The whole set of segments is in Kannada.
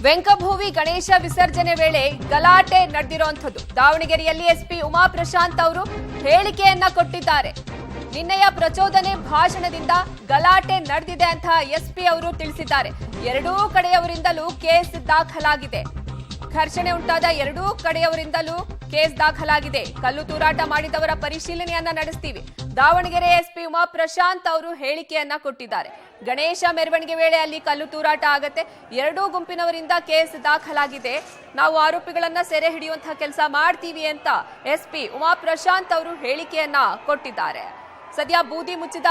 ವೆಂಕಭೂವಿ ಗಣೇಶ ವಿಸರ್ಜನೆ ವೇಳೆ ಗಲಾಟೆ ನಡೆದಿರುವಂತದ್ದು. ದಾವಣಗೆರೆಯಲ್ಲಿ ಎಸ್ಪಿ ಉಮಾ ಪ್ರಶಾಂತ್ ಅವರು ಹೇಳಿಕೆಯನ್ನ ಕೊಟ್ಟಿದ್ದಾರೆ. ನಿನ್ನೆಯ ಪ್ರಚೋದನೆ ಭಾಷಣದಿಂದ ಗಲಾಟೆ ನಡೆದಿದೆ ಅಂತ ಎಸ್ಪಿ ಅವರು ತಿಳಿಸಿದ್ದಾರೆ. ಎರಡೂ ಕಡೆಯವರಿಂದಲೂ ಕೇಸ್ ದಾಖಲಾಗಿದೆ. ಘರ್ಷಣೆ ಉಂಟಾದ ಎರಡೂ ಕಡೆಯವರಿಂದಲೂ ಕೇಸ್ ದಾಖಲಾಗಿದೆ. ಕಲ್ಲು ತೂರಾಟ ಮಾಡಿದವರ ಪರಿಶೀಲನೆಯನ್ನ ನಡೆಸ್ತೀವಿ. ದಾವಣಗೆರೆ ಎಸ್ಪಿ ಉಮಾ ಪ್ರಶಾಂತ್ ಅವರು ಹೇಳಿಕೆಯನ್ನ ಕೊಟ್ಟಿದ್ದಾರೆ. ಗಣೇಶ ಮೆರವಣಿಗೆ ವೇಳೆ ಅಲ್ಲಿ ಕಲ್ಲು ತೂರಾಟ ಆಗತ್ತೆ. ಎರಡೂ ಗುಂಪಿನವರಿಂದ ಕೇಸ್ ದಾಖಲಾಗಿದೆ. ನಾವು ಆರೋಪಿಗಳನ್ನ ಸೆರೆ ಹಿಡಿಯುವಂತಹ ಕೆಲಸ ಮಾಡ್ತೀವಿ ಅಂತ ಎಸ್ಪಿ ಉಮಾ ಪ್ರಶಾಂತ್ ಅವರು ಹೇಳಿಕೆಯನ್ನ ಕೊಟ್ಟಿದ್ದಾರೆ. ಸದ್ಯ ಬೂದಿ ಮುಚ್ಚಿದ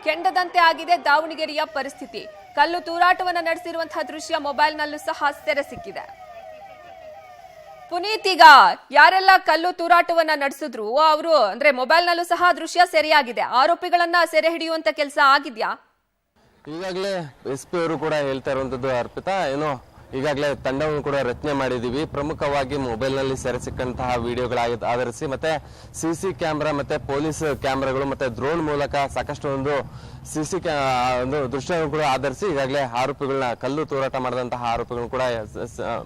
ಕೆಂಡದಂತೆ ಆಗಿದೆ ದಾವಣಗೆರೆಯ ಪರಿಸ್ಥಿತಿ. ಕಲ್ಲು ತೂರಾಟವನ್ನ ನಡೆಸಿರುವಂತಹ ದೃಶ್ಯ ಮೊಬೈಲ್ನಲ್ಲೂ ಸಹ ಸೆರೆ ಸಿಕ್ಕಿದೆ. ಪುನೀತ್, ಈಗ ಯಾರೆಲ್ಲ ಕಲ್ಲು ತೂರಾಟವನ್ನ ನಡೆಸಿದ್ರು ಅವರು ಅಂದ್ರೆ ಮೊಬೈಲ್ನಲ್ಲೂ ಸಹ ದೃಶ್ಯ ಸೆರೆಯಾಗಿದೆ. ಆರೋಪಿಗಳನ್ನ ಸೆರೆ ಹಿಡಿಯುವಂತ ಕೆಲಸ ಆಗಿದ್ಯಾ? ಈಗಾಗಲೇ ಎಸ್ ಪಿ ಅವರು ಕೂಡ ಹೇಳ್ತಾ ಇರುವಂತದ್ದು ಅರ್ಪಿತಾ, ಏನೋ ಈಗಾಗಲೇ ತಂಡವನ್ನು ಕೂಡ ರಚನೆ ಮಾಡಿದೀವಿ. ಪ್ರಮುಖವಾಗಿ ಮೊಬೈಲ್ ನಲ್ಲಿ ಸೆರೆ ಸಿಕ್ಕಂತಹ ವಿಡಿಯೋಗಳ ಆಧರಿಸಿ ಮತ್ತೆ ಸಿಸಿ ಕ್ಯಾಮೆರಾ ಮತ್ತೆ ಪೊಲೀಸ್ ಕ್ಯಾಮೆರಾಗಳು ಮತ್ತೆ ಡ್ರೋನ್ ಮೂಲಕ ಸಾಕಷ್ಟು ಒಂದು ಒಂದು ದೃಶ್ಯವನ್ನು ಕೂಡ ಆಧರಿಸಿ ಈಗಾಗಲೇ ಆರೋಪಿಗಳನ್ನ ಕಲ್ಲು ತೂರಾಟ ಮಾಡಿದಂತಹ ಆರೋಪಿಗಳನ್ನ ಕೂಡ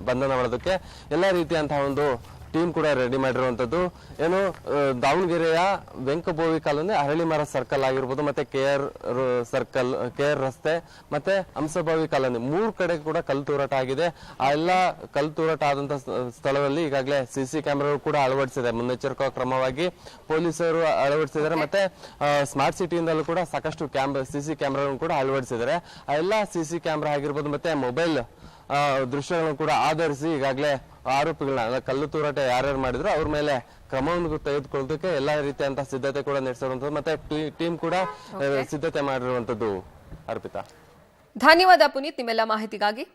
ಬಂಧನ ಮಾಡೋದಕ್ಕೆ ಎಲ್ಲಾ ರೀತಿಯಂತಹ ಒಂದು ಟೀಮ್ ಕೂಡ ರೆಡಿ ಮಾಡಿರುವಂತದ್ದು. ಏನು ದಾವಣಗೆರೆಯ ವೆಂಕಭೋವಿ ಕಾಲೋನಿ, ಅರಳಿಮರ ಸರ್ಕಲ್ ಆಗಿರ್ಬೋದು, ಮತ್ತೆ ಕೆಆರ್ ರಸ್ತೆ ಮತ್ತೆ ಹಂಸಭಾವಿ ಕಾಲೋನಿ, 3 ಕಡೆ ಕೂಡ ಕಲ್ಲು ತೂರಾಟ ಆಗಿದೆ. ಆ ಎಲ್ಲ ಕಲ್ಲು ತೂರಾಟ ಆದಂತ ಸ್ಥಳದಲ್ಲಿ ಈಗಾಗಲೇ ಸಿಸಿ ಕ್ಯಾಮೆರಾ ಕೂಡ ಅಳವಡಿಸಿದೆ. ಮುನ್ನೆಚ್ಚರಿಕಾ ಕ್ರಮವಾಗಿ ಪೊಲೀಸರು ಅಳವಡಿಸಿದ್ದಾರೆ. ಮತ್ತೆ ಸ್ಮಾರ್ಟ್ ಸಿಟಿಯಿಂದಲೂ ಕೂಡ ಸಾಕಷ್ಟು ಸಿಸಿ ಕ್ಯಾಮೆರಾ ಕೂಡ ಅಳವಡಿಸಿದ್ದಾರೆ. ಆ ಎಲ್ಲ ಸಿಸಿ ಕ್ಯಾಮೆರಾ ಆಗಿರ್ಬೋದು ಮತ್ತೆ ಮೊಬೈಲ್ ದೃಶ್ಯಗಳನ್ನು ಕೂಡ ಆಧರಿಸಿ ಈಗಾಗಲೇ ಆರೋಪಿಗಳನ್ನ ಕಲ್ಲು ತೂರಾಟ ಯಾರ್ಯಾರು ಮಾಡಿದ್ರು ಅವ್ರ ಮೇಲೆ ಕ್ರಮವನ್ನು ತೆಗೆದುಕೊಳ್ಳೋದಕ್ಕೆ ಎಲ್ಲಾ ರೀತಿಯಂತಹ ಸಿದ್ಧತೆ ಕೂಡ ನಡೆಸಿರುವಂತದ್ದು ಮತ್ತೆ ಟೀಮ್ ಕೂಡ ಸಿದ್ಧತೆ ಮಾಡಿರುವಂತದ್ದು. ಅರ್ಪಿತಾ, ಧನ್ಯವಾದ ಪುನೀತ್ ನಿಮ್ಮೆಲ್ಲ ಮಾಹಿತಿಗಾಗಿ.